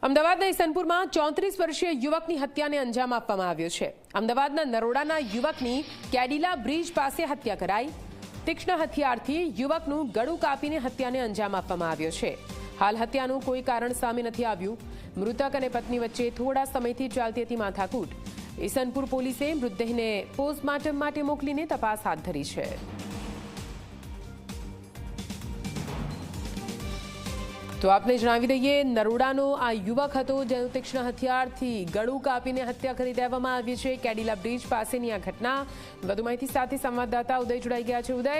અમદાવાદના ઈસનપુરમાં 34 વર્ષીય યુવકની હત્યાને અંજામ આપવામાં આવ્યો છે। અમદાવાદના નરોડાના યુવકની કેડિલા બ્રિજ પાસે હત્યા કરાઈ। તીક્ષ્ણ હથિયારથી યુવકનું ગળું કાપીને હત્યાને અંજામ આપવામાં આવ્યો છે। હાલ હત્યાનું કોઈ કારણ સામે નથી આવ્યું। મૃતક અને પત્ની વચ્ચે થોડા સમયથી ચાલતી હતી માથાકૂટ। ઈસનપુર પોલીસે મૃતદેહને પોસ્ટમોર્ટમ માટે મોકલીને તપાસ હાથ ધરી છે। તો આપને જણાવી દઈએ, નરોડાનો આ યુવક હતો જેનું તીક્ષ્ણ હથિયારથી ગળું કાપીને હત્યા કરી દેવામાં આવી છે। કેડિલા બ્રિજ પાસેની આ ઘટના। વધુ માહિતી સાથે સંવાદદાતા ઉદય જોડાઈ ગયા છે। ઉદય,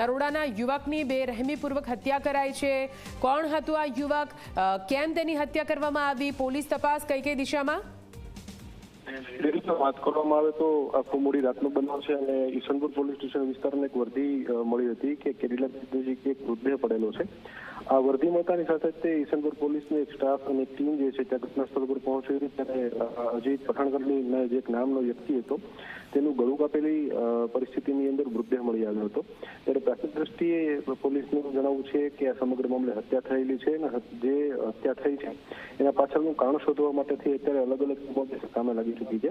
નરોડાના યુવકની બેરહેમીપૂર્વક હત્યા કરાઈ છે। કોણ હતું આ યુવક, કેમ તેની હત્યા કરવામાં આવી, પોલીસ તપાસ કઈ કઈ દિશામાં? વાત કરવામાં આવે તો આખો મોડી રાતનો બનાવ છે અને ઈસનપુર પોલીસ સ્ટેશન વિસ્તારમાં એક વર્દી મળી હતી કે કેડિલા બ્રિજ એક મૃતદેહ પડેલો છે। આ વર્દી મળતાની સાથે જ તે ઈસનપુર પોલીસની એક સ્ટાફ અને ટીમ જે છે ત્યાં ઘટના સ્થળ પર પહોંચી હતી ત્યારે અજીત પઠાણકરની જે એક નામનો વ્યક્તિ હતો તેનું ગળું કાપેલી પરિસ્થિતિની અંદર મૃતદેહ મળી આવ્યો હતો। ત્યારે પ્રાથમિક દ્રષ્ટિએ પોલીસનું જણાવવું છે કે આ સમગ્ર મામલે હત્યા થયેલી છે અને જે હત્યા થઈ છે એના પાછળનું કારણ શોધવા માટેથી અત્યારે અલગ અલગ બાબતો સામે લાગી ચૂકી છે।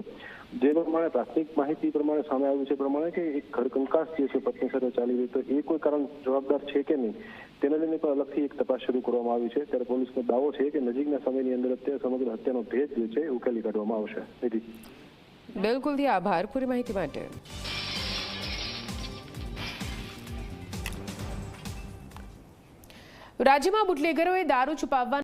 જે પ્રમાણે પ્રાથમિક માહિતી પ્રમાણે સામે આવ્યું છે પ્રમાણે કે એક ઘર કંકાસ જે છે પત્ની સાથે ચાલી રહી, તો એ કોઈ કારણ જવાબદાર છે કે નહીં તેને લઈને પણ અલગથી એક તપાસ શરૂ કરવામાં આવી છે। ત્યારે પોલીસનો દાવો છે કે નજીકના સમયની અંદર અત્યારે સમગ્ર હત્યાનો ભેદ જે છે ઉકેલી કાઢવામાં આવશે। બિલકુલ, આભાર પૂરી માહિતી માટે। રાજ્યમાં બુટલેગરોએ દારૂ છુપાવવા